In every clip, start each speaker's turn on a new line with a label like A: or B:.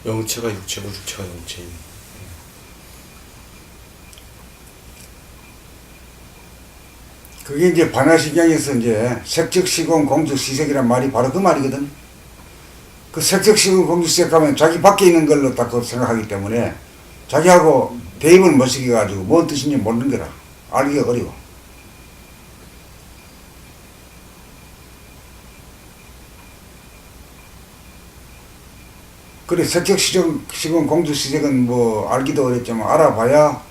A: 영체가 육체고 육체가 영체인.
B: 그게 이제 반야시경에서 이제 색적시공 공적시색이란 말이 바로 그 말이거든. 그 색적시공 공적시색 하면 자기 밖에 있는 걸로 딱 생각하기 때문에 자기하고 대입을 못 시켜가지고 뭔 뜻인지 모르는 거라. 알기가 어려워. 그래, 색적시공 공적시색은 뭐 알기도 어렵지만 알아봐야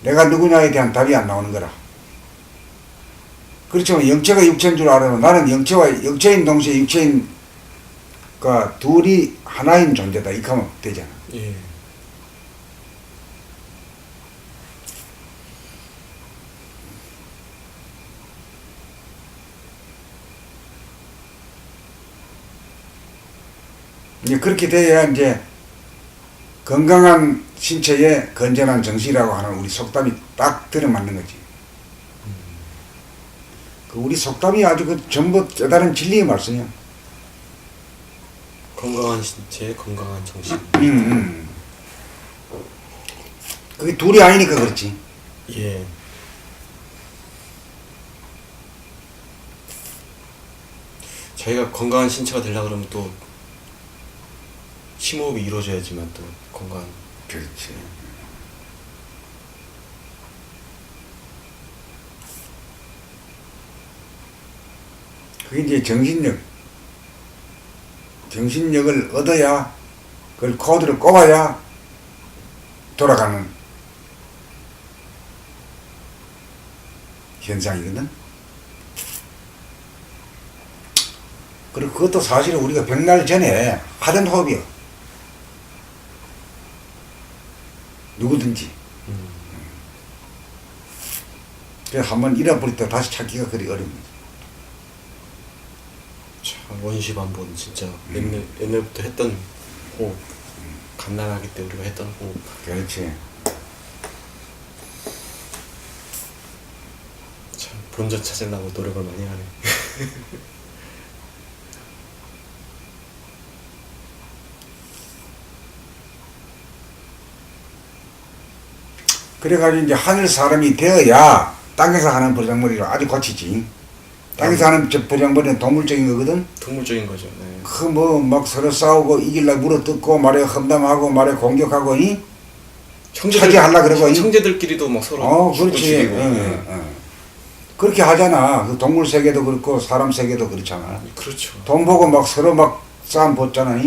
B: 내가 누구냐에 대한 답이 안 나오는 거라. 그렇지만 영체가 육체인 줄 알아도 나는 영체와 영체인 동시에 육체인 그 둘이 하나인 존재다 이렇게 하면 되잖아.
A: 예.
B: 이제 그렇게 돼야 이제 건강한 신체에 건전한 정신이라고 하는 우리 속담이 딱 들어맞는 거지. 그 우리 속담이 아주 그 전부 깨달은 진리의 말씀이야.
A: 건강한 신체, 건강한 정신.
B: 그게 둘이 아니니까 그렇지.
A: 예. 자기가 건강한 신체가 되려고 그러면 또 심호흡이 이루어져야지만 또 건강한.
B: 그렇지. 그게 이제 정신력을 얻어야 그걸 코드를 꼽아야 돌아가는 현상이거든. 그리고 그것도 사실은 우리가 백날 전에 하던 호흡이야. 누구든지. 그래서 한번 잃어버릴 때 다시 찾기가 그리 어렵니다.
A: 참 원시반복 진짜 옛날부터 했던 호흡. 갓난아기 때 우리가 했던 호흡.
B: 그렇지.
A: 참 본전 찾으려고 노력을 많이 하네.
B: 그래가지고 이제 하늘 사람이 되어야 땅에서 하는 버장머리를 아주 고치지. 땅에서 하는 버장머리는 동물적인 거거든.
A: 동물적인 거죠. 네.
B: 그 뭐 막 서로 싸우고 이길라 물어뜯고 말에 험담하고 말에 공격하고 이 차지하려 그러고
A: 형제들끼리도 막 서로
B: 그렇지.
A: 죽이고.
B: 그렇게 하잖아. 그 동물 세계도 그렇고 사람 세계도 그렇잖아.
A: 그렇죠.
B: 돈 보고 막 서로 막 싸움 붙잖아.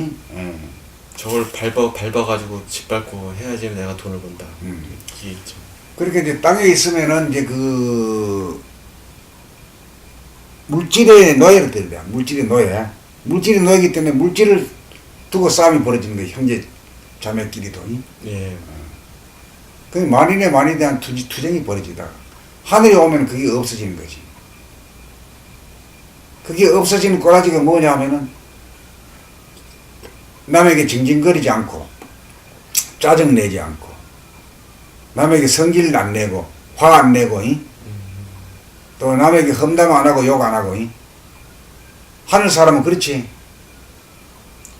A: 저걸 밟아가지고 짓밟고 해야지 내가 돈을 번다. 이게 있죠.
B: 그렇게 이제 땅에 있으면은 이제 그 물질의 노예를 들어야 물질의 노예. 물질의 노예이기 때문에 물질을 두고 싸움이 벌어지는 거예요. 형제 자매끼리도.
A: 예.
B: 그 만인의 만에 대한 투쟁이 벌어지다가 하늘이 오면 그게 없어지는 거지. 그게 없어지는 꼬라지가 뭐냐 하면은 남에게 징징거리지 않고 짜증내지 않고 남에게 성질 안 내고 화 안 내고 또 남에게 험담 안 하고 욕 안 하고 하늘 사람은 그렇지.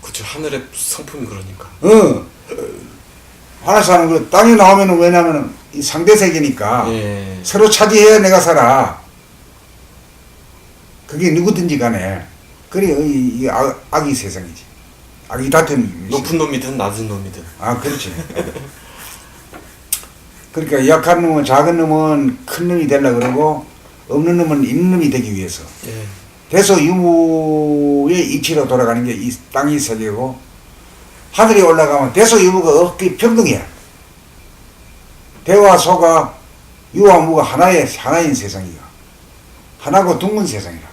A: 그쵸. 하늘의 성품이 그러니까.
B: 하늘 사람은 그 땅에 나오면은 왜냐면은 이 상대 세계니까
A: 예.
B: 서로 차지해야 내가 살아. 그게 누구든지 간에 그래 이 악의 세상이지. 악의 다툼.
A: 높은 놈이든 낮은 놈이든.
B: 그렇지. 그러니까 약한 놈은 작은 놈은 큰 놈이 되려고 그러고 없는 놈은 있는 놈이 되기 위해서.
A: 예.
B: 대소유무의 이치로 돌아가는 게 이 땅의 세계고 하늘에 올라가면 대소유무가 없기 평등이야. 대와 소가 유와 무가 하나인 세상이야. 하나고 둥근 세상이야.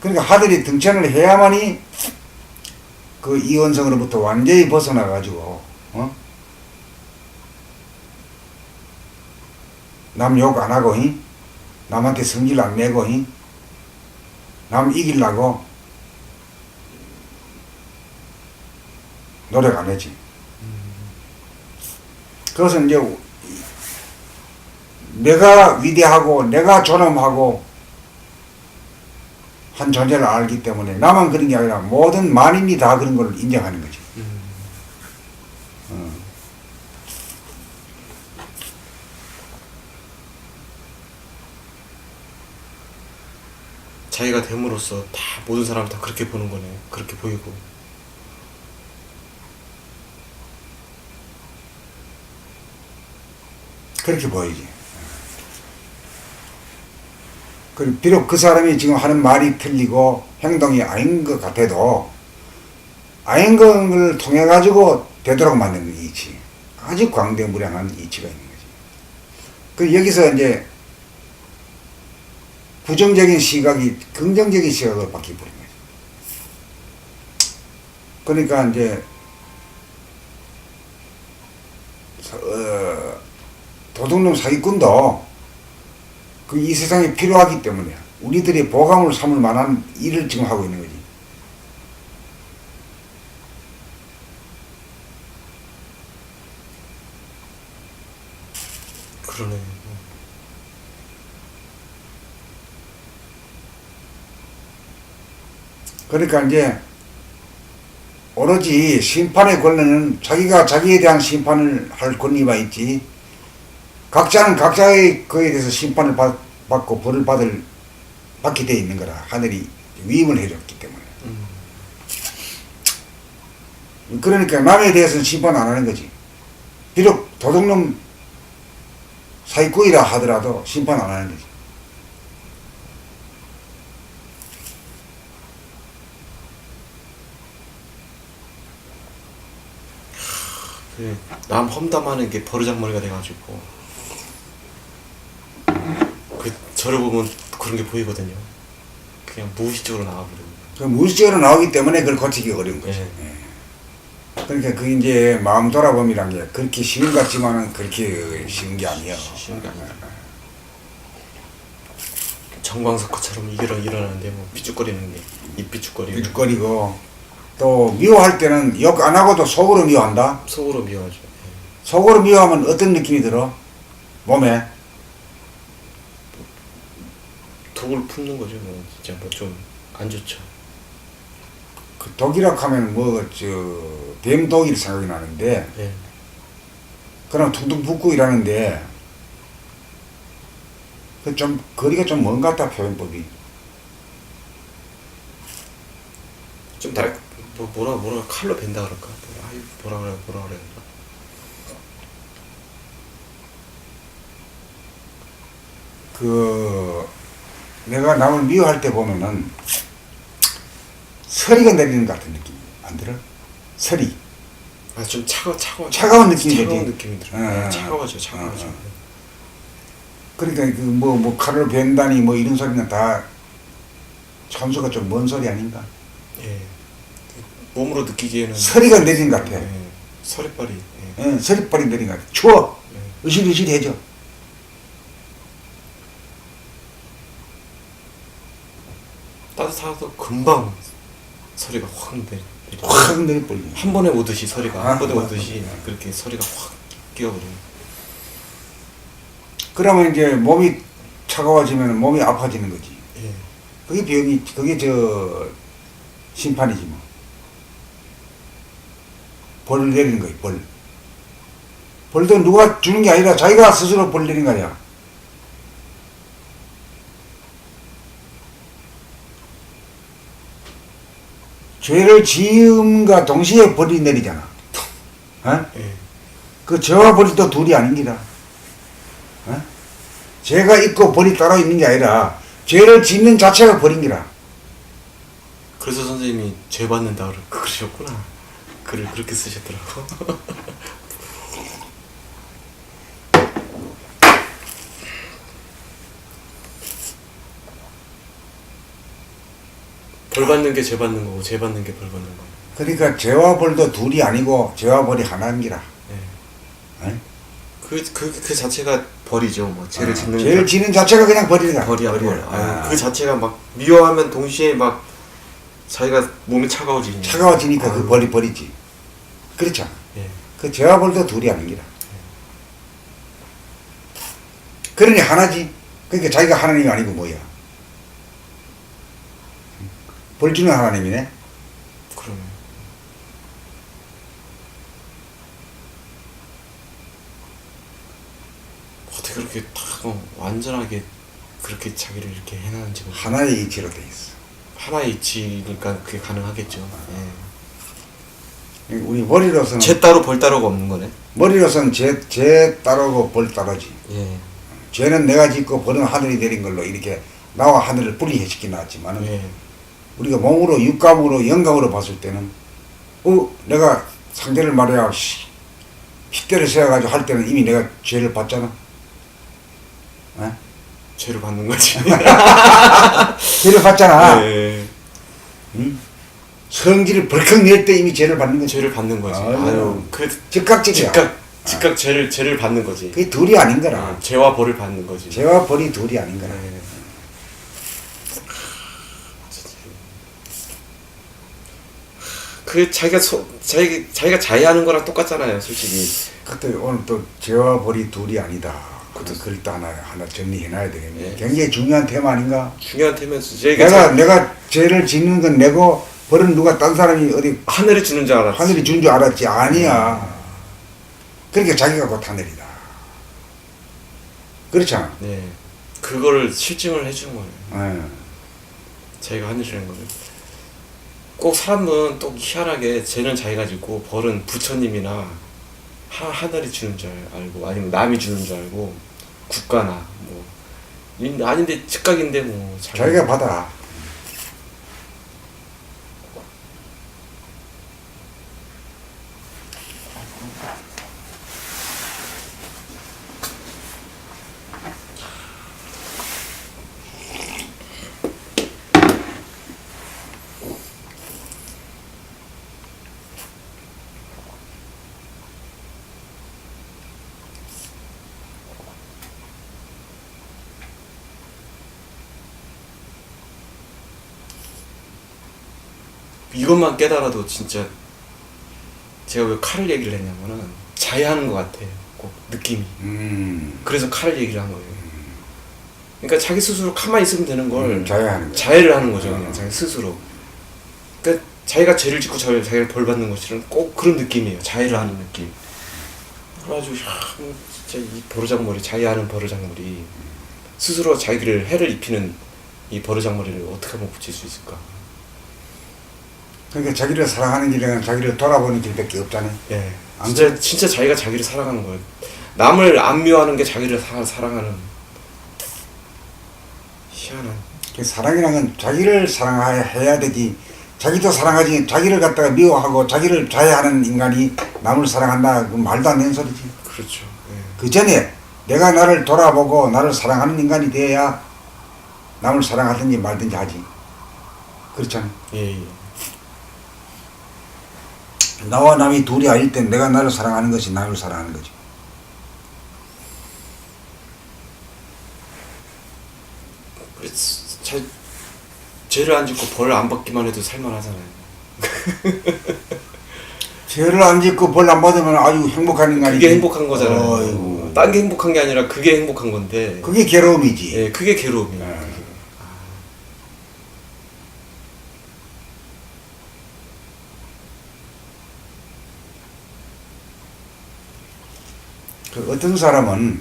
B: 그러니까 하늘이 등천을 해야만이 그 이원성으로부터 완전히 벗어나가지고 남 욕 안 하고 남한테 성질 안 내고 남 이기려고 노력 안 하지. 그것은 이제 내가 위대하고 내가 존엄하고 한 존재를 알기 때문에 나만 그런 게 아니라 모든 만인이 다 그런 걸 인정하는 거지.
A: 자기가 됨으로써 다 모든 사람 다 그렇게 보는 거네. 그렇게 보이고.
B: 그렇게 보이지. 그리고 비록 그 사람이 지금 하는 말이 틀리고 행동이 아닌 것 같아도 아닌 것을 통해 가지고 되도록 만드는 이치, 아주 광대무량한 이치가 있는 거지. 그 여기서 이제 부정적인 시각이 긍정적인 시각으로 바뀌어버린 거지. 그러니까 이제 도둑놈 사기꾼도 그 이 세상에 필요하기 때문에 우리들이 보감을 삼을 만한 일을 지금 하고 있는 거지.
A: 그러네.
B: 그러니까 이제 오로지 심판의 권리는 자기가 자기에 대한 심판을 할 권리만 있지, 각자는 각자의 거에 대해서 심판을 받고 벌을 받게 돼 있는 거라. 하늘이 위임을 해줬기 때문에. 그러니까 남에 대해서는 심판 안 하는 거지. 비록 도둑놈 사기꾼이라 하더라도 심판 안 하는 거지.
A: 그래, 남 험담하는 게 버르장머리가 돼가지고 그 저를 보면 그런 게 보이거든요. 그냥 무의식적으로 나와버리고.
B: 그 무의식적으로 나오기 때문에 그걸 고치기 어려운 거지.
A: 네.
B: 예. 그러니까 그게 이제 마음 돌아봄이란 게 그렇게 쉬운 것 같지만은 그렇게 쉬운 게 아니야.
A: 쉬운 게 아니다. 정광석화처럼 일어나는데 뭐 삐죽거리는 게 입 삐죽거리고.
B: 삐죽거리고 또 미워할 때는 욕 안 하고도 속으로 미워한다.
A: 속으로 미워하죠.
B: 속으로 미워하면 어떤 느낌이 들어? 몸에?
A: 독을 품는 거죠. 뭐 진짜 뭐 좀 안 좋죠.
B: 그 독이라 하면 뱀독일 생각이 나는데,
A: 예.
B: 그럼 퉁퉁 붓고 이러는데 그 좀 거리가 좀 먼 것 같다, 표현법이.
A: 좀 뭐라 칼로 벤다 그럴까? 아이 뭐라 그래.
B: 그 내가 남을 미워할 때 보면은 서리가 내리는 것 같은 느낌 안 들어? 서리.
A: 아 좀
B: 차가운 느낌이
A: 차가운
B: 들지.
A: 느낌이 들어요. 차가워져.
B: 그러니까 그 뭐 칼을 벤다니 뭐 이런 소리는 다 참수가 좀 먼 소리 아닌가?
A: 예. 몸으로 느끼기에는
B: 서리가 내린 것 같아.
A: 예. 서리빨이. 예.
B: 예, 서리빨이 내린 것 같아. 추워.
A: 예.
B: 으실으실해져.
A: 따뜻하도 금방 서리가 확 내려.
B: 확 내려버려.
A: 한 번에 오듯이 서리가 한 번에
B: 맞아.
A: 오듯이 그렇게 서리가 확 끼어버려요.
B: 그러면 이제 몸이 차가워지면 몸이 아파지는 거지.
A: 예.
B: 그게 병이, 그게 심판이지 뭐. 벌을 내리는 거야, 벌. 벌도 누가 주는 게 아니라 자기가 스스로 벌 내리는 거 아니야. 죄를 지음과 동시에 벌이 내리잖아. 어?
A: 예.
B: 그 죄와 벌이 또 둘이 아닌 기라. 어? 죄가 있고 벌이 따로 있는 게 아니라 죄를 짓는 자체가 벌인 기라.
A: 그래서 선생님이 죄 받는다 그러셨구나. 글을 그렇게 쓰셨더라고. 벌 받는 게 죄 받는 거고 죄 받는 게 벌 받는 거.
B: 그러니까 죄와 벌도 둘이 아니고 죄와 벌이 하나인 기라.
A: 예.
B: 어?
A: 그 자체가 벌이죠. 뭐 죄를 짓는
B: 죄를 짓는 자체가 그냥 벌이다.
A: 벌이야 벌.
B: 아.
A: 그 자체가 막 미워하면 동시에 막 자기가 몸이 차가워지니까.
B: 차가워지니까 그 벌이 벌이지. 그렇잖아.
A: 예.
B: 그 죄와 벌도 둘이 아닌 기라. 그러니 하나지. 그러니까 자기가 하나님이 아니고 뭐야. 벌 주는 하나님이네.
A: 그러네. 어떻게 그렇게 딱 완전하게 그렇게 자기를 이렇게 해놨는지
B: 하나의 이치로 돼 있어.
A: 하나의 이치니까 그게 가능하겠죠.
B: 우리 머리로서는
A: 제 따로 벌 따로가 없는 거네.
B: 머리로서는 죄 따르고 벌 따르지.
A: 예.
B: 죄는 내가 짓고 벌은 하늘이 내린 걸로 이렇게 나와 하늘을 분리시켜 놨지만은
A: 예.
B: 우리가 몸으로 육감으로 영감으로 봤을 때는 내가 상대를 말해야 핏대를 세워가지고 할 때는 이미 내가 죄를 받잖아. 에?
A: 죄를 받는 거지.
B: 죄를 받잖아.
A: 예.
B: 응? 성질을 벌컥 낼 때 이미 죄를 받는 거지.
A: 죄를 받는 거지.
B: 아유,
A: 그
B: 즉각적이야.
A: 즉각 죄를 받는 거지.
B: 그게 둘이 아닌 거라.
A: 죄와 벌을 받는 거지.
B: 죄와 벌이 둘이 아닌 거라.
A: 예. 그 자기가 자해하는 거랑 똑같잖아요, 솔직히.
B: 그때 오늘 또 죄와 벌이 둘이 아니다. 그걸 또 하나 정리해놔야 되겠네.
A: 예.
B: 굉장히 중요한 테마 아닌가?
A: 중요한 테마죠.
B: 내가 죄를 짓는 건 내고 벌은 누가 딴 사람이 어디
A: 하늘이 주는 줄 알았지.
B: 하늘이 준 줄 알았지. 아니야. 그러니까 자기가 곧 하늘이다. 그렇잖아.
A: 네. 그거를 실증을 해주는 거예요.
B: 예.
A: 자기가 하늘이라는 거를. 꼭 사람은 또 희한하게 죄는 자기가 짓고 벌은 부처님이나 하늘이 주는 줄 알고 아니면 남이 주는 줄 알고 국가나 뭐 아닌데 즉각인데 뭐
B: 자기가 받아.
A: 이것만 깨달아도 진짜 제가 왜 칼을 얘기를 했냐면은 자해하는 것 같아요. 꼭 느낌이. 그래서 칼을 얘기를 한 거예요. 그러니까 자기 스스로 가만히 있으면 되는 걸
B: 자해하는 거야.
A: 자해를 하는 거죠. 그냥 자기 스스로. 그러니까 자기가 죄를 짓고 자기를 벌 받는 것이란 꼭 그런 느낌이에요. 자해를 하는 느낌. 그래가지고 진짜 이 버르장머리 자해하는 버르장머리 스스로 자기를 해를 입히는 이 버르장머리를 어떻게 하면 고칠 수 있을까?
B: 그러니까 자기를 사랑하는 길은 자기를 돌아보는 길밖에 없잖아요.
A: 예. 진짜 자기가 자기를 사랑하는 거예요. 남을 안 미워하는 게 자기를 사랑하는 희한한.
B: 사랑이라는 건 자기를 사랑해야 되지. 자기도 사랑하지. 자기를 갖다가 미워하고 자기를 자해하는 인간이 남을 사랑한다. 그 말도 안 되는 소리지.
A: 그렇죠. 예.
B: 그 전에 내가 나를 돌아보고 나를 사랑하는 인간이 돼야 남을 사랑하든지 말든지 하지. 그렇잖아.
A: 예.
B: 나와 남이 둘이 아닐 땐 내가 나를 사랑하는 것이 남을 사랑하는 거지.
A: 죄를 안 짓고 벌을 안 받기만 해도 살만하잖아요.
B: 죄를 안 짓고 벌 안 받으면 아주 행복한 인간이지.
A: 그게 행복한 거잖아요.
B: 어이구.
A: 딴 게 행복한 게 아니라 그게 행복한 건데.
B: 그게 괴로움이지.
A: 예, 그게 괴로움이에요.
B: 예. 그 어떤 사람은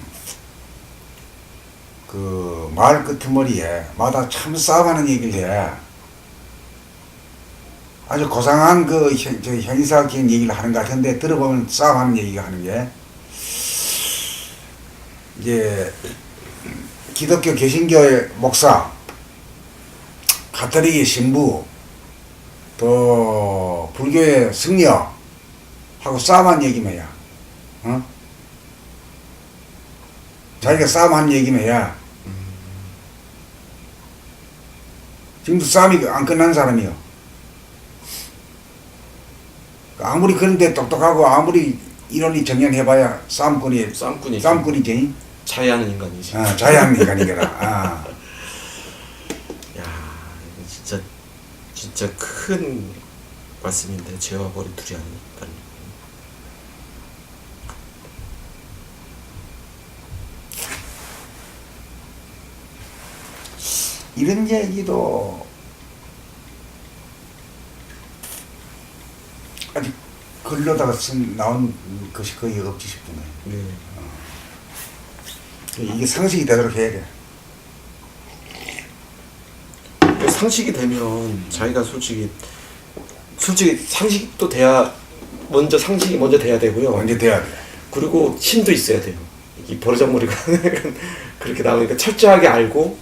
B: 그 말 끄트머리에 마다 참 싸움하는 얘기를 해. 아주 고상한 그 형이사학적인 얘기를 하는 것 같은데 들어보면 싸움하는 얘기가 하는 게 이제 기독교 개신교의 목사, 가톨릭의 신부, 또 불교의 승려하고 싸움한 얘기면야. 어? 자기가 싸움한 얘기면야. 지금도 싸움이 안 끝난 사람이요. 아무리 그런데 똑똑하고 아무리 이론이 정연해봐야 싸움꾼이지.
A: 자해하는 인간이지.
B: 자해하는 인간이거라.
A: 야, 이거 진짜 큰 말씀인데 죄와 벌이 둘이 아니니까.
B: 이런 얘기도 아직 글로다가 나온 것이 거의 없지 싶은데.
A: 네.
B: 이게 상식이 되도록 해야 돼.
A: 상식이 되면 자기가 솔직히 상식도 돼야 상식이 먼저 돼야 되고요.
B: 언제 돼야 돼.
A: 그리고 힘도 있어야 돼요. 이 버르장머리가 그렇게 나오니까 철저하게 알고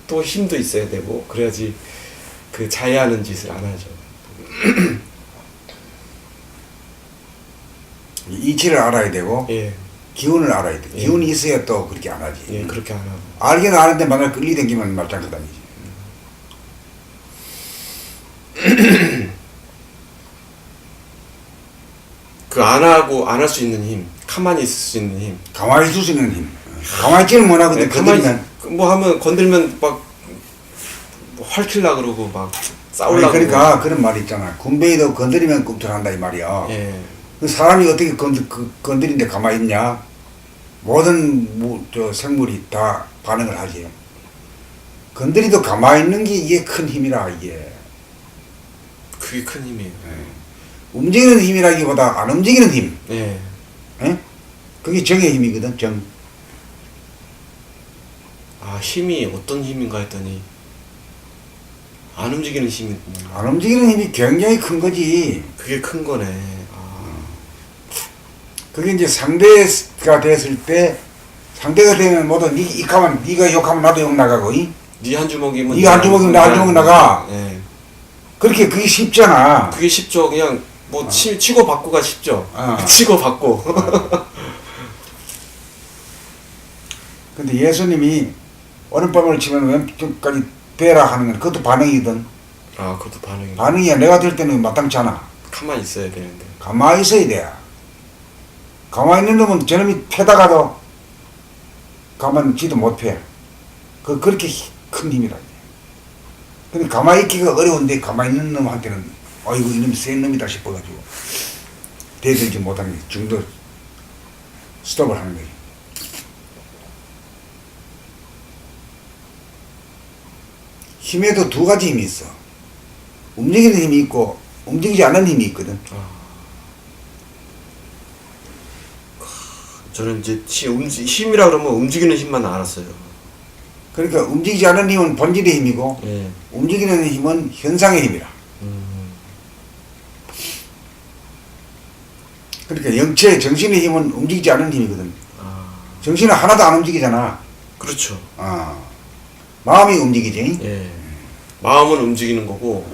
A: 또 힘도 있어야 되고 그래야지 그 자해하는 짓을 안 하죠.
B: 이치를 알아야 되고
A: 예,
B: 기운을 알아야 돼.
A: 예.
B: 기운이 있어야 또 그렇게 안 하지.
A: 예, 그렇게 안 하고.
B: 알긴 아는데 맨날 끌리댕기면 말짱하다니지.
A: 그 안 하고 안 할 수 있는 힘, 가만히 있을 수 있는 힘.
B: 가만히 있을 수 있는 힘. 가만히 있지는 못하거든.
A: 네, 가만히
B: 건드리면.
A: 뭐 하면 건들면 막 활킬라 그러고 막
B: 아니,
A: 싸우려고.
B: 그러니까 그런 말이 있잖아. 군뱅이도 건드리면 꿈틀한다 이 말이야.
A: 예,
B: 그 사람이 어떻게 건드린데 가만히 있냐? 모든 저 생물이 다 반응을 하지. 건드리도 가만히 있는 게 이게 큰 힘이라 이게.
A: 그게 큰 힘이에요.
B: 움직이는 힘이라기보다 안 움직이는 힘.
A: 예,
B: 예? 그게 정의 힘이거든. 정.
A: 아 힘이 어떤 힘인가 했더니 안 움직이는 힘이구나.
B: 안 움직이는 힘이 굉장히 큰 거지.
A: 그게 큰 거네. 아,
B: 그게 이제 상대가 됐을 때 상대가 되면 모두 이 가면 네가 욕하면 나도 욕 나가고 이?
A: 네 한 주먹이면
B: 네가 한 주먹이면 나 한 주먹 나가.
A: 예,
B: 그렇게 그게 쉽잖아.
A: 그게 쉽죠. 그냥 뭐 치고 받고가 쉽죠. 치고 받고.
B: 근데 예수님이 오른밤을 치면 왼쪽까지 되라 하는 건 그것도 반응이거든.
A: 아 그것도 반응이.
B: 반응이야. 내가 들 때는 마땅치 않아.
A: 가만히 있어야 되는데.
B: 가만히 있어야 돼. 가만히 있는 놈은 저놈이 패다가도 가만히 있지도 못해. 그렇게 큰 힘이라. 근데 가만히 있기가 어려운데 가만히 있는 놈한테는 아이고 이놈이 센 놈이다 싶어가지고 대들지 못하는 게 중도 스톱을 하는 거지. 힘에도 두 가지 힘이 있어. 움직이는 힘이 있고 움직이지 않는 힘이 있거든.
A: 저는 이제 힘이라 그러면 움직이는 힘만 알았어요.
B: 그러니까 움직이지 않는 힘은 본질의 힘이고
A: 예.
B: 움직이는 힘은 현상의 힘이라. 그러니까 영체 정신의 힘은 움직이지 않는 힘이거든.
A: 아,
B: 정신은 하나도 안 움직이잖아.
A: 그렇죠.
B: 마음이 움직이지.
A: 예. 마음은 움직이는 거고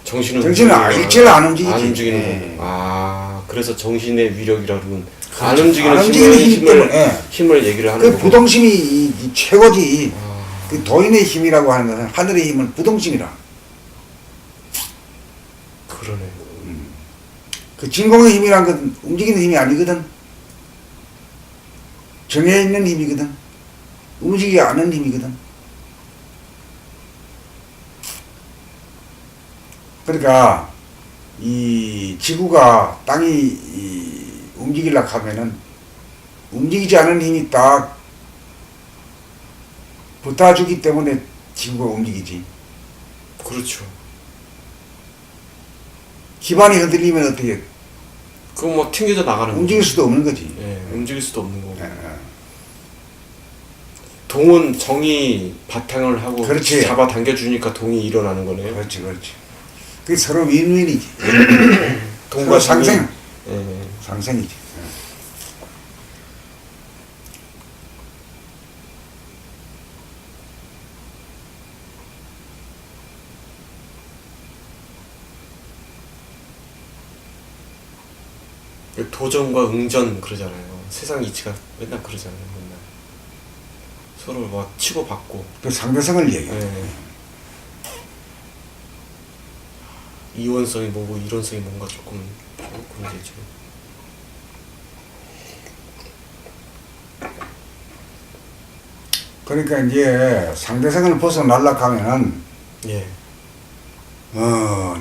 A: 정신은
B: 정신은 일체를 안 움직이지.
A: 안 움직이는
B: 예.
A: 거고. 아, 그래서 정신의 위력이라 그러면 안
B: 그렇죠.
A: 움직이는
B: 안 움직이는 힘 때문에.
A: 힘을 얘기를 하는
B: 그
A: 거고.
B: 부동심이 이 최고지. 그 도인의 힘이라고 하는 것은 하늘의 힘은 부동심이라.
A: 그러네.
B: 그 진공의 힘이란 건 움직이는 힘이 아니거든. 정해 있는 힘이거든. 움직이지 않는 힘이거든. 그러니까 이 지구가 땅이 움직이려고 하면은 움직이지 않은 힘이 딱 붙어주기 때문에 지구가 움직이지.
A: 그렇죠.
B: 기반이 흔들리면 어떻게
A: 그럼 뭐 튕겨져 나가는
B: 움직일
A: 거죠.
B: 수도 없는 거지.
A: 예, 움직일 수도 없는 거고.
B: 예, 예.
A: 동은 정이 바탕을 하고
B: 그렇지.
A: 잡아 당겨주니까 동이 일어나는 거네요.
B: 그렇지, 그렇지. 그게 서로 윈윈이지.
A: 동과
B: 서로 상생.
A: 예.
B: 상생이지.
A: 도전과 응전 그러잖아요. 세상 이치가 맨날 그러잖아요. 맨날 서로 막 치고 받고.
B: 그 상대성을 얘기해.
A: 예. 이원성이 뭐고 이론성이 뭔가 조금 문제죠.
B: 그러니까 이제 상대성을 벗어나려고 하면은
A: 예.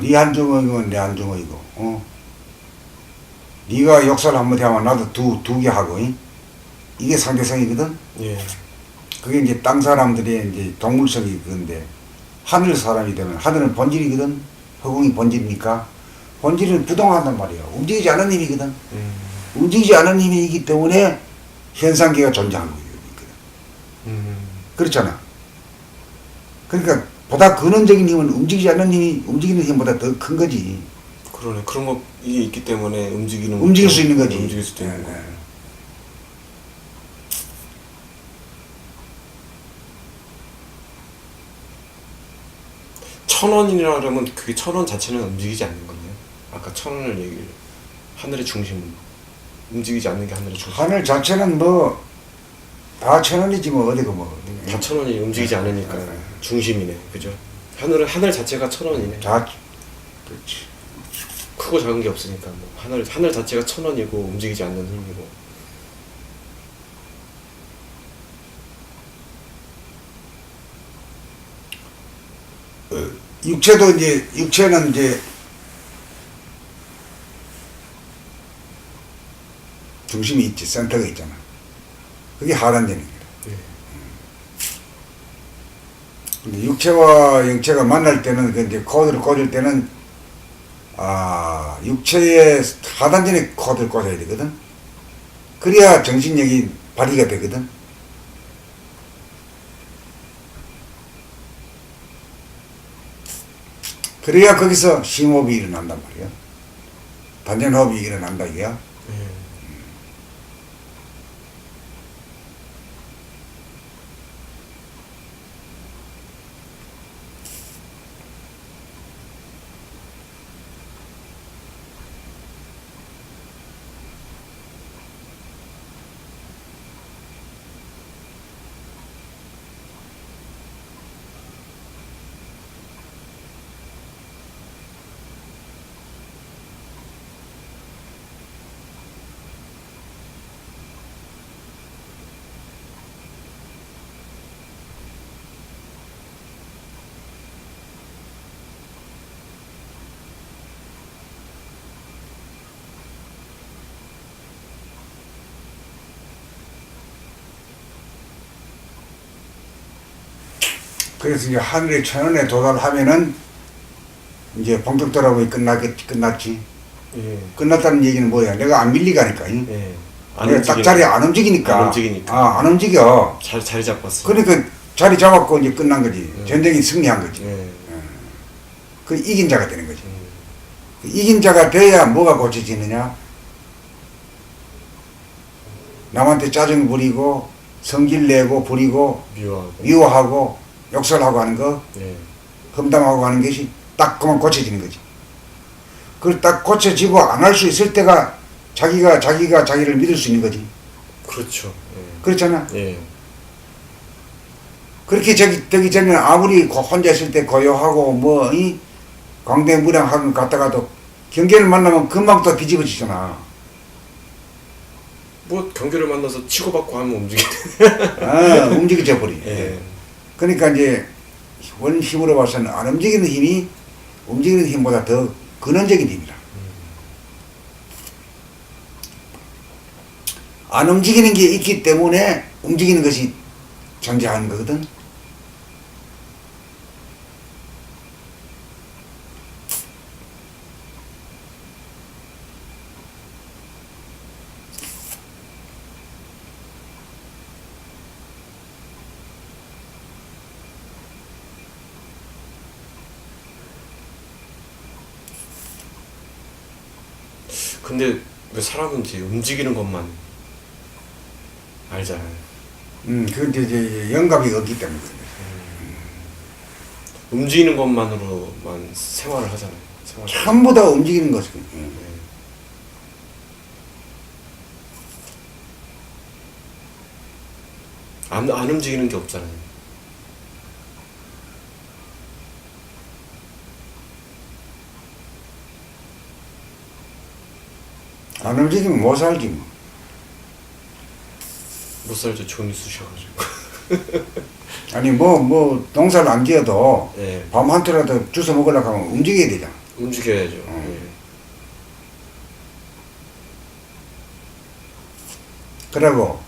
B: 네 한 주먹이면 내 한 주먹이고, 네가 욕설 한마디 하면 나도 두 개 하고, 이게 상대성이거든.
A: 예.
B: 그게 이제 땅 사람들의 이제 동물성이 그런데 하늘 사람이 되면 하늘은 본질이거든. 허공이 본질이니까 본질은 부동한단 말이야. 움직이지 않는 힘이거든. 움직이지 않는 힘이기 때문에 현상계가 존재하는 거거든. 그렇잖아. 그러니까 보다 근원적인 힘은 움직이지 않는 힘이 움직이는 힘보다 더 큰 거지.
A: 그러네. 그런 거 이게 있기 때문에
B: 움직일 수 있는 거지.
A: 움직일 수도 있는 거. 천원이라면 그게 천원 자체는 움직이지 않는 거네요. 아까 천원을 얘기를 하늘의 중심 움직이지 않는 게 하늘의 중심.
B: 하늘 자체는 뭐 다 천원이지 뭐 어디고 뭐.
A: 다 천원이 움직이지 않으니까 중심이네. 그죠? 하늘 자체가 천원이네.
B: 다 그렇지.
A: 크고 작은 게 없으니까 뭐 하늘 자체가 천원이고 움직이지 않는 힘이고.
B: 육체는 이제 중심이 있지, 센터가 있잖아. 그게 하단전입니다.
A: 예.
B: 근데 육체와 영체가 만날 때는 그 이제 코드를 꽂을 때는 육체의 하단전에 코드를 꽂아야 되거든. 그래야 정신력이 발휘가 되거든. 그래야 거기서 심호흡이 일어난단 말이야. 단전호흡이 일어난다 이거야.
A: 예.
B: 그래서 이제 하늘의 천원에 도달하면은 이제 본격적으로 끝났지.
A: 예.
B: 끝났다는 얘기는 뭐야? 내가 안 밀리가니까.
A: 예.
B: 내가 딱 자리에 안 움직이니까.
A: 안 움직이니까.
B: 안 움직여.
A: 자리 잡고 왔어.
B: 그러니까 자리 잡았고 이제 끝난 거지. 전쟁이 승리한 거지.
A: 예.
B: 그 이긴 자가 되는 거지. 그 이긴 자가 돼야 뭐가 고쳐지느냐? 남한테 짜증 부리고 성질 내고 부리고
A: 미워하고.
B: 미워하고 욕설하고 하는 거,
A: 예.
B: 험담하고 하는 것이 딱 그만 고쳐지는 거지. 그걸 딱 고쳐지고 안 할 수 있을 때가 자기가 자기를 믿을 수 있는 거지.
A: 그렇죠. 예.
B: 그렇잖아.
A: 예.
B: 그렇게 되기 전에는 아무리 혼자 있을 때 고요하고 뭐 광대무량하는 것 같다가도 경계를 만나면 금방 또 뒤집어지잖아.
A: 뭐 경계를 만나서 치고받고 하면 움직이네.
B: 움직여져 버리.
A: 예.
B: 그러니까 이제 원 힘으로 봐서는 안 움직이는 힘이 움직이는 힘보다 더 근원적인 힘이라. 안 움직이는 게 있기 때문에 움직이는 것이 존재하는 거거든.
A: 근데 왜 사람은 이제 움직이는 것만 알잖아요.
B: 그건 이제 영감이 없기 때문에.
A: 움직이는 것만으로만 생활을 하잖아요.
B: 전부 다 움직이는 것이.
A: 안 움직이는 게 없잖아요.
B: 안 움직이면 못 살지 뭐.
A: 못 살죠. 존이 쑤셔가지고.
B: 아니 뭐 농사를 안 지어도
A: 예.
B: 밤 한테라도 주워 먹으려고 하면 움직여야 되잖아.
A: 움직여야죠. 예.
B: 그리고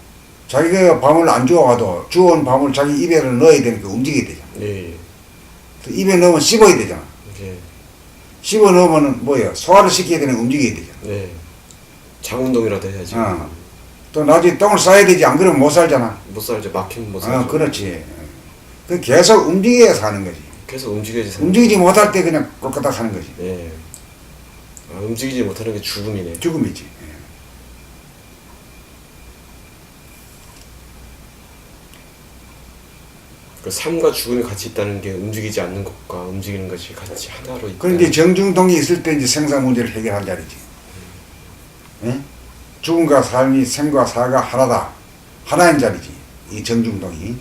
B: 자기가 밤을 안 주워와도 주워온 밤을 자기 입에 넣어야 되니까 움직여야 되잖아.
A: 예.
B: 또 입에 넣으면 씹어야 되잖아.
A: 예.
B: 씹어 넣으면 뭐야? 소화를 시켜야 되는 움직여야 되잖아.
A: 예. 장운동이라도 해야지.
B: 또 나중에 똥을 싸야 되지. 안 그러면 못 살잖아.
A: 못 살죠. 막히면 못 살죠.
B: 그렇지. 그 계속 움직여야 사는 거지.
A: 계속 움직여야지 사는
B: 움직이지 못할 때 그냥 꼴까닥 사는 거지.
A: 예. 아, 움직이지 못하는 게 죽음이네.
B: 죽음이지. 예.
A: 그 삶과 죽음이 같이 있다는 게 움직이지 않는 것과 움직이는 것이 같이 하나로 있다.
B: 그런데 정중동이 있을 때 이제 생사 문제를 해결한 자리지. 예? 죽음과 삶이 생과 사가 하나다. 하나인 자리지. 이 정중동이.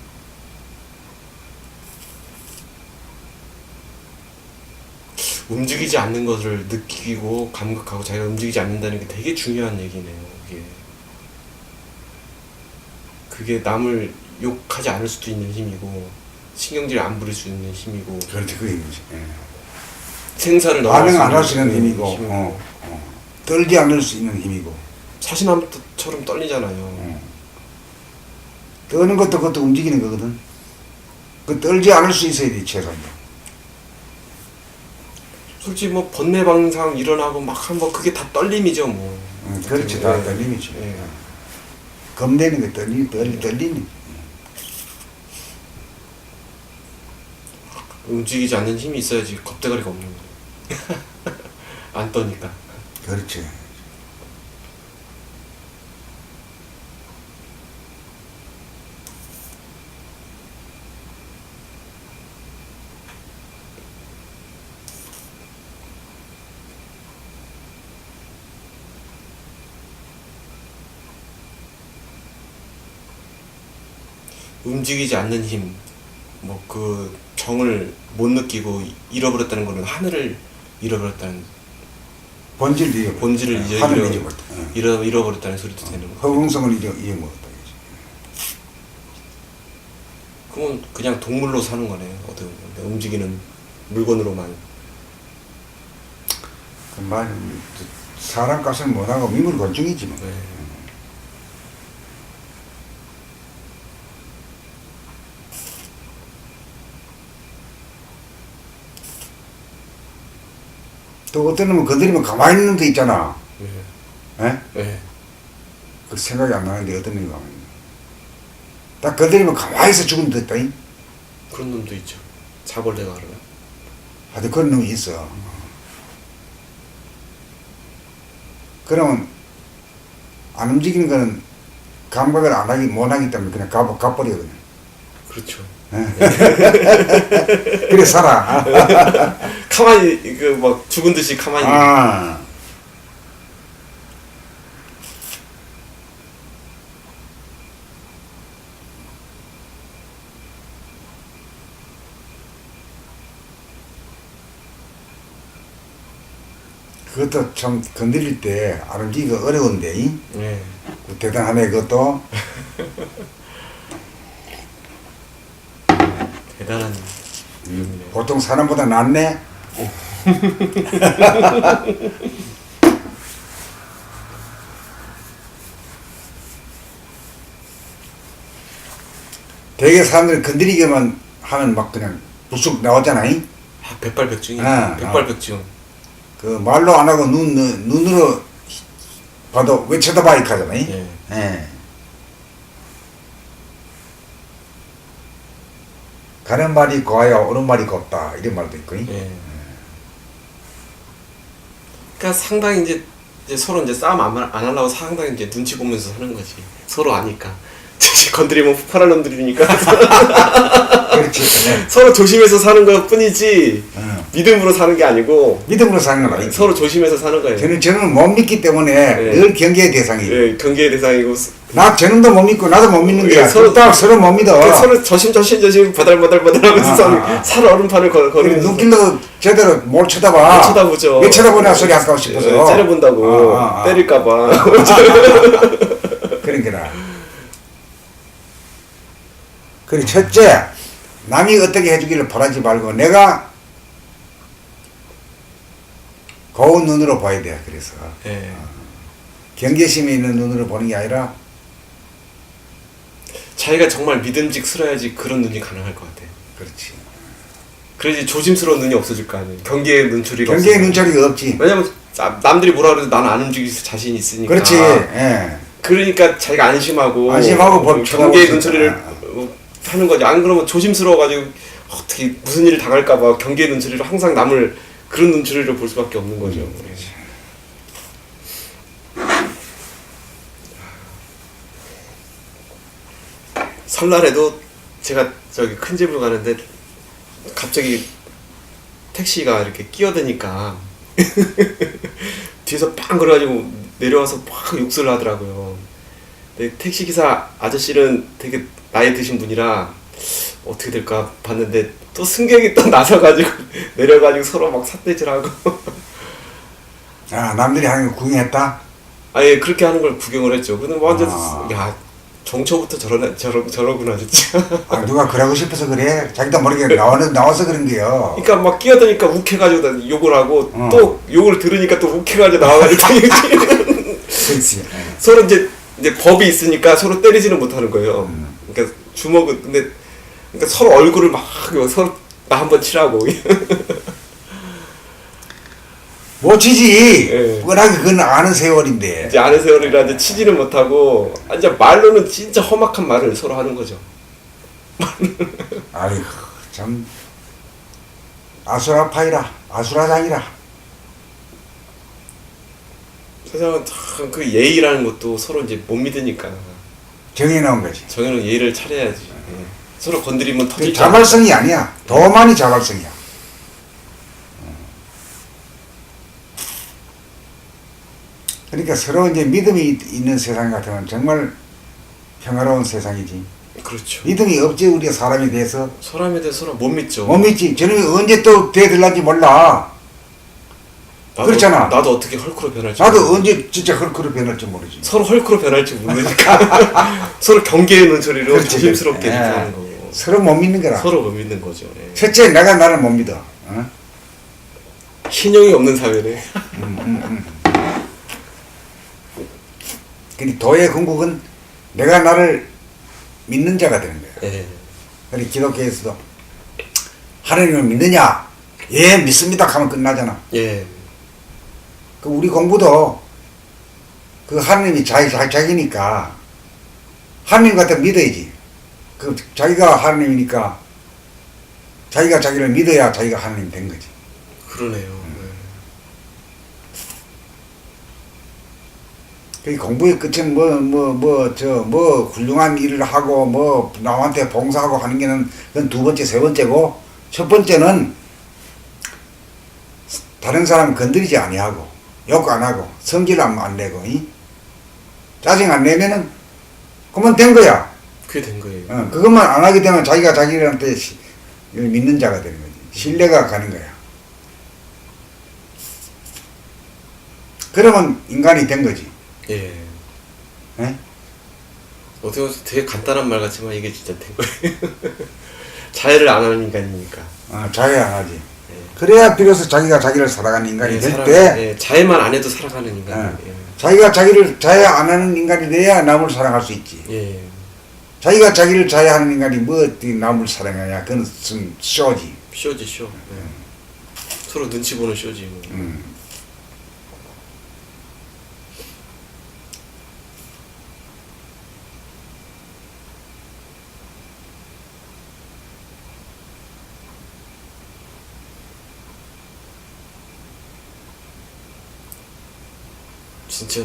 A: 움직이지 않는 것을 느끼고 감각하고 자기가 움직이지 않는다는 게 되게 중요한 얘기네요. 그게 남을 욕하지 않을 수도 있는 힘이고 신경질 안 부릴 수 있는 힘이고
B: 그렇지, 그게 힘이지. 예.
A: 생사를
B: 반응 안 할 수 있는 힘이고,
A: 힘이고.
B: 떨지 않을 수 있는 힘이고.
A: 사시나무처럼 떨리잖아요.
B: 떠는 것도 그것도 움직이는 거거든. 그 떨지 않을 수 있어야 돼, 최소한.
A: 솔직히 뭐 번뇌방상 일어나고 막 한번 그게 다 떨림이죠 뭐.
B: 그렇지, 다 떨림이지.
A: 예.
B: 겁내는 게 떨리니.
A: 움직이지 않는 힘이 있어야지 겁대가리가 없는 거예요. 안 떠니까.
B: 그렇지.
A: 움직이지 않는 힘, 뭐 그 정을 못 느끼고 잃어버렸다는 거는 하늘을 잃어버렸다는
B: 본질을 잃어버렸다.
A: 본질을
B: 하늘을 잃어버렸다.
A: 잃어버렸다는 소리도 되는 거.
B: 허공성을 잃어먹었다.
A: 그러면 그냥 동물로 사는 거네요. 어떻게 보면 움직이는 물건으로만.
B: 그 말은 사람 값을 못하고 미물곤충이지 뭐.
A: 네.
B: 또 어떤 놈은 건드리면 가만히 있는 데 있잖아.
A: 네.
B: 예?
A: 네.
B: 그 생각이 안 나는데 어떤 놈이 가만히 있는 딱 건드리면 가만히 있어 죽은 데 있다잉.
A: 그런 놈도 있죠. 자벌레가 그러나.
B: 하여튼 그런 놈이 있어. 그러면 안 움직이는 거는 감각을 안 하기 못 하기 때문에 그냥 가버리거든.
A: 그렇죠.
B: 그래 살아.
A: 가만히 그 막 죽은 듯이 가만히.
B: 아. 그것도 참 건드릴 때 안 움직이기가 어려운데,
A: 네.
B: 대단하네 그것도.
A: 대단한 이름이네요.
B: 보통 사람보다 낫네. 되게 사람들이 건드리기만 하면 막 그냥 불쑥 나오잖아.
A: 아, 백발백중이에요.
B: 아,
A: 백발백중.
B: 그 말로 안 하고 눈으로 봐도 왜 쳐다봐 이렇게 하잖아.
A: 예.
B: 예. 가는 말이 고와야 오는 말이 곱다 이런 말도 있고.
A: 예. 그러니까 상당히 이제 서로 이제 싸움 안 하려고 상당히 이제 눈치 보면서 사는 거지. 서로 아니까. 건드리면 폭발할 놈들이니까.
B: 그렇지. 네.
A: 서로 조심해서 사는 것 뿐이지
B: 어.
A: 믿음으로 사는 게 아니고
B: 믿음으로 사는 건 아니지.
A: 서로 조심해서 사는 거예요.
B: 저는 못 믿기 때문에
A: 네.
B: 늘 경계의 대상이에요.
A: 예, 경계의 대상이고
B: 나 저놈도 못 믿고 나도 못 믿는 거야.
A: 예, 서로-
B: 서로 못 믿어.
A: 서로 조심 바달바달하면서 살 얼음판을 걸으면서
B: 눈길로 제대로 뭘 쳐다봐.
A: 못 쳐다보죠.
B: 왜 쳐다보냐 소리 아까워 싶어서.
A: 예, 째려본다고 때릴까봐.
B: 그런 거라. 그리고 첫째, 남이 어떻게 해주기를 바라지 말고 내가 고운 눈으로 봐야 돼. 그래서
A: 예.
B: 경계심이 있는 눈으로 보는 게 아니라
A: 자기가 정말 믿음직스러야지 그런 눈이 가능할 것 같아요.
B: 그렇지.
A: 그래야지 조심스러운 눈이 없어질 거 아니에요. 경계의 눈초리가
B: 경계의
A: 없어요.
B: 눈초리가 없지.
A: 왜냐면 남들이 뭐라 그래도 나는 안 움직일 자신이 있으니까.
B: 그렇지. 예.
A: 그러니까 자기가 안심하고
B: 안심하고
A: 경계의
B: 쳐다보지.
A: 눈초리를 하는 거지. 안 그러면 조심스러워가지고 어떻게 무슨 일을 당할까봐 경계의 눈초리로 항상 남을 그런 눈초리로 볼 수밖에 없는 거죠. 설날에도 제가 저기 큰 집으로 가는데 갑자기 택시가 이렇게 끼어드니까 뒤에서 빵 그래가지고 내려와서 막 욕설을 하더라고요. 근데 택시기사 아저씨는 되게 나이 드신 분이라 어떻게 될까 봤는데 또 승객이 또 나서가지고 내려가지고 서로 막 삿대질하고
B: 아, 남들이 하는 거 구경했다?
A: 아예 그렇게 하는 걸 구경을 했죠. 근데 완전
B: 아.
A: 야 정초부터 저러구나 진짜.
B: 아, 누가 그러고 싶어서 그래? 자기도 모르게 나와서 그런 게요.
A: 그러니까 막 끼어드니까 욱해가지고 나 욕을 하고
B: 어.
A: 또 욕을 들으니까 또 욱해가지고 나와가지고
B: 그렇지.
A: 서로 이제 법이 있으니까 서로 때리지는 못하는 거예요. 그러니까 주먹은 근데 그러니까 서로 얼굴을 막 서로 나 한번 치라고.
B: 못 치지.
A: 예.
B: 워낙에 그건 아는 세월인데.
A: 이제 아는 세월이라 이제 치지는 못하고 이제 말로는 진짜 험악한 말을 서로 하는 거죠.
B: 아이고, 참. 아수라파이라. 아수라장이라.
A: 세상은 참 그 예의라는 것도 서로 이제 못 믿으니까
B: 정해놓은 거지.
A: 정해놓은 예의를 차려야지. 예. 서로 건드리면
B: 그
A: 터지지.
B: 자발성이 아니야. 더 많이 자발성이야. 그러니까 서로 이제 믿음이 있는 세상 같으면 정말 평화로운 세상이지.
A: 그렇죠.
B: 믿음이 없지, 우리가 사람에 대해서.
A: 사람에 대해서 서로 못 믿죠.
B: 못 믿지. 저놈이 언제 또 대들날지 몰라. 그렇잖아.
A: 나도 어떻게 헐크로 변할지.
B: 나도
A: 모르고.
B: 언제 진짜 헐크로 변할지 모르지.
A: 서로 헐크로 변할지 모르니까 서로 경계에 있는 소리로
B: 그렇지.
A: 조심스럽게
B: 예.
A: 이렇게 하는 거고.
B: 서로 못 믿는 거라.
A: 서로 못 믿는 거죠. 예.
B: 첫째, 내가 나를 못 믿어. 어?
A: 신용이 없는 사회네.
B: 근데 도의 궁극은 내가 나를 믿는 자가 되는 거야.
A: 예.
B: 그래 기독교에서도 하나님을 믿느냐? 예, 믿습니다. 하면 끝나잖아.
A: 예.
B: 그 우리 공부도 그 하나님이 자기니까 하나님 같아 믿어야지. 그 자기가 하나님이니까 자기가 자기를 믿어야 자기가 하나님 된 거지.
A: 그러네요.
B: 그 공부의 끝은 뭐 훌륭한 일을 하고 뭐 남한테 봉사하고 하는 게는 그건 두 번째, 세 번째고 첫 번째는 다른 사람 건드리지 아니하고 욕 안 하고 성질 안 내고 짜증 안 내면은 그만 된 거야.
A: 그게 된 거예요.
B: 그것만 안 하게 되면 자기가 자기한테 믿는 자가 되는 거지. 신뢰가 가는 거야. 그러면 인간이 된 거지.
A: 예.
B: 예?
A: 어떻게 보면 되게 간단한 말 같지만 이게 진짜 된 거예요. 자해를 안 하는 인간이니까.
B: 자해 안 하지.
A: 예.
B: 그래야 비로소 자기가 자기를 살아가는 인간이 될 때,
A: 예, 자해만 안 해도 살아가는 인간이에요.
B: 자기가 자기를 자해 안 하는 인간이 돼야 남을 사랑할 수 있지.
A: 예.
B: 자기가 자기를 자해하는 인간이 뭐 어떻게 남을 사랑하냐. 그건 쇼지.
A: 쇼지 쇼. 예. 서로 눈치 보는 쇼지. 뭐. 진짜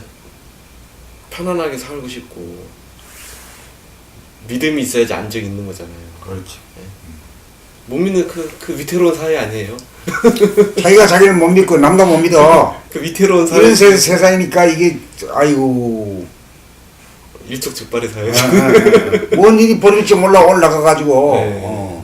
A: 편안하게 살고 싶고 믿음이 있어야지 안정이 있는 거잖아요.
B: 그렇지.
A: 못 믿는 그 위태로운 사회 아니에요?
B: 자기가 자기를 못 믿고 남도 못 믿어.
A: 그 위태로운 사회.
B: 이런 세상이니까 이게, 아이고.
A: 일촉즉발의 사회.
B: 뭔 일이 벌일지 몰라 올라가가지고.
A: 네.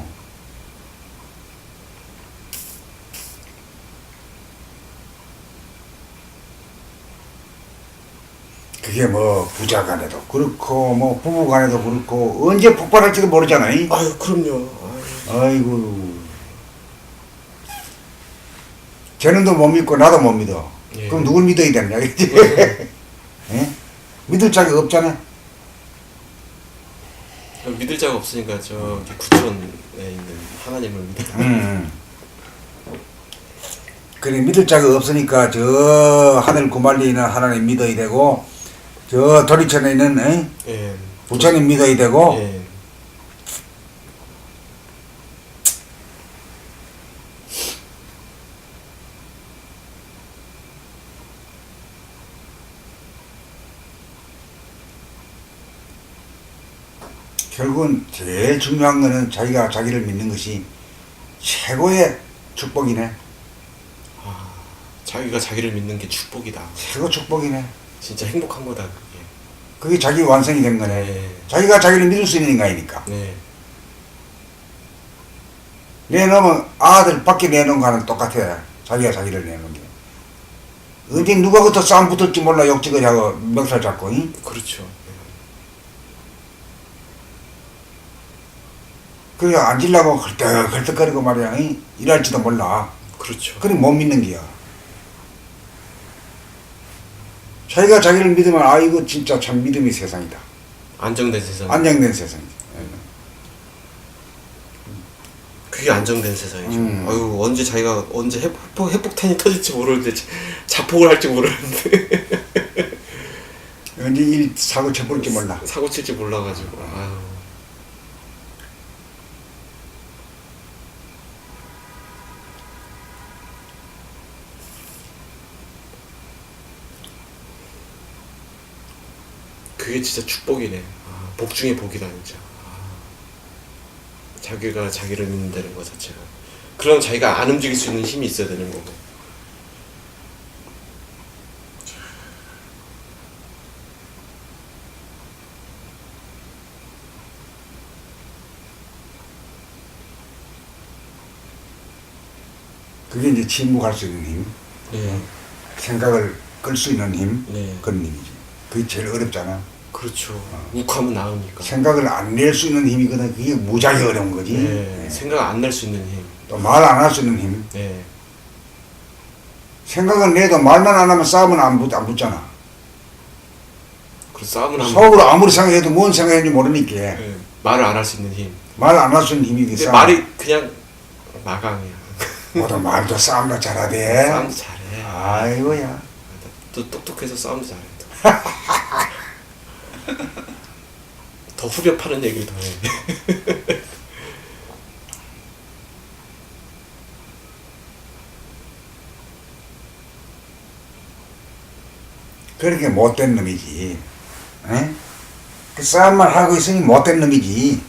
B: 그게 뭐 부자 간에도 그렇고 뭐 부부 간에도 그렇고 언제 폭발할지도 모르잖아요.
A: 아유 그럼요.
B: 아이고. 쟤는도 못 믿고 나도 못 믿어.
A: 예.
B: 그럼 누굴 믿어야 되느냐 그치? 예? 믿을 자가 없잖아.
A: 믿을 자가 없으니까 저기 구천에 있는 하나님을 믿어요.
B: 그래 믿을 자가 없으니까 저 하늘 구말리에 있는 하나님 믿어야 되고 저 도리천에 있는
A: 예.
B: 부처님 믿어야 되고
A: 예.
B: 결국은 제일 중요한 거는 자기가 자기를 믿는 것이 최고의 축복이네.
A: 자기가 자기를 믿는 게 축복이다.
B: 최고 축복이네.
A: 진짜 행복한 거다 그게.
B: 그게 자기 완성이 된 거네.
A: 네.
B: 자기가 자기를 믿을 수 있는 인간이니까.
A: 네.
B: 내놓으면 아들 밖에 내놓은 거는 똑같아. 자기가 자기를 내놓은 게. 언제 누가부터 싸움 붙을지 몰라 욕지거리 하고 멱살 잡고. 응?
A: 그렇죠.
B: 그래 앉으려고 헐떡헐떡거리고 말이야. 응? 일할지도 몰라.
A: 그렇죠.
B: 그래 못 믿는 게야. 자기가 자기를 믿으면 아 이거 진짜 참 믿음의 세상이다.
A: 안정된 세상.
B: 안정된 세상이지.
A: 그게 안정된 세상이죠. 아유 언제 자기가 언제 핵폭탄이 터질지 모르는데 자폭을 할지 모르는데
B: 언제 일 사고 쳐볼지 몰라.
A: 사고 칠지 몰라가지고. 아유. 그게 진짜 축복이네. 복 중에 복이다 진짜. 자기가 자기를 믿는다는 것 자체가. 그럼 자기가 안 움직일 수 있는 힘이 있어야 되는 거고.
B: 그게 이제 침묵할 수 있는 힘,
A: 네.
B: 생각을 끌 수 있는 힘,
A: 네.
B: 그런 힘이지. 그게 제일 어렵잖아.
A: 그렇죠. 욱하면 나으니까.
B: 생각을 안 낼 수 있는 힘이거든. 그게 무지하게 어려운 거지.
A: 네. 생각 안 날 수 있는 힘.
B: 또 말 안 할 수 있는 힘.
A: 네.
B: 생각은 내도 말만 안 하면 싸움은 안 붙잖아.
A: 그 싸움을 하면
B: 속으로 아무리 생각해도 뭔 생각했는지 모르니까
A: 네. 말을 안 할 수 있는 힘.
B: 말 안 할 수 있는 힘이
A: 근데
B: 있어.
A: 말이 그냥 마강이야.
B: 모두 말도 싸움도 잘하대.
A: 싸움도 잘해.
B: 아이고야.
A: 또 똑똑해서 싸움도 잘해. 더 후벼 파는 얘기를 더 해.
B: 그렇게 못된 놈이지. 에? 그 싸움만 하고 있으니 못된 놈이지.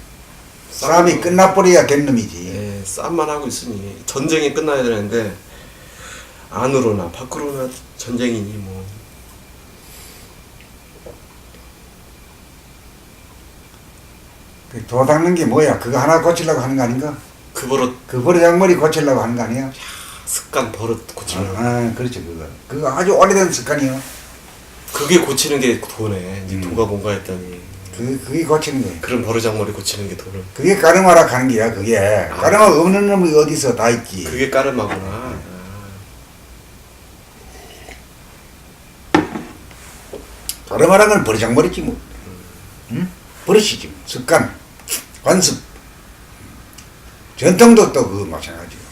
B: 싸움이 끝나버려야 된 놈이지.
A: 예, 싸움만 하고 있으니 전쟁이 끝나야 되는데 안으로나 밖으로나 전쟁이니 뭐.
B: 그 도 닦는 게 뭐야? 그거 하나 고치려고 하는 거 아닌가?
A: 그 버릇
B: 그 버르장머리 고치려고 하는 거 아니야?
A: 습관 버릇 고치려고.
B: 그렇죠 그거. 그거 아주 오래된 습관이요.
A: 그게 고치는 게 도네. 이제
B: 음.
A: 도가 뭔가 했더니
B: 그게 고치는 거예요.
A: 그런 버르장머리 고치는 게 도는.
B: 그게 까르마라 가는 게야 그게. 까르마 없는 놈이 어디서 다 있지.
A: 그게 까르마구나.
B: 까르마란 건 버르장머리지 뭐. 응? 버릇이지 뭐. 습관, 관습. 전통도 또 그거 마찬가지고.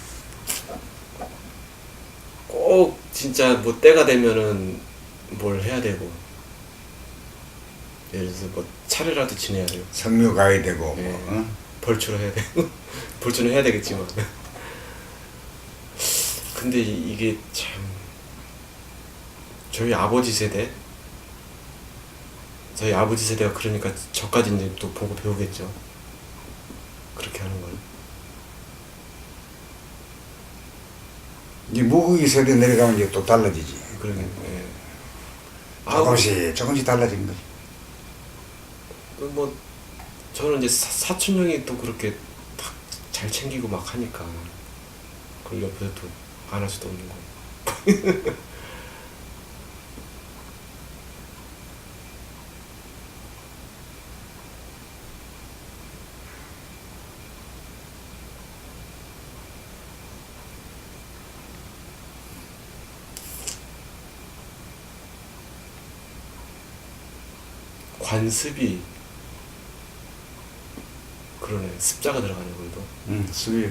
A: 꼭 진짜 뭐 때가 되면은 뭘 해야 되고. 예를 들어서 뭐 차례라도 지내야 되고.
B: 성묘 가야 되고.
A: 네.
B: 뭐, 어?
A: 벌초를 해야 되고. 벌초는 해야 되겠지만. 근데 이게 참 저희 아버지 세대가 그러니까 저까지 이제 또 보고 배우겠죠. 그렇게 하는 걸.
B: 이제 무국이 세대 내려가면 이제 또 달라지지.
A: 그러게. 예.
B: 조금씩 달라지는 거지.
A: 뭐 저는 이제 사촌 형이 또 그렇게 딱 잘 챙기고 막 하니까 그걸 옆에서 또 안 할 수도 없는 거예요. 관습이 그러네. 습자가 들어가네, 그래도.
B: 수비.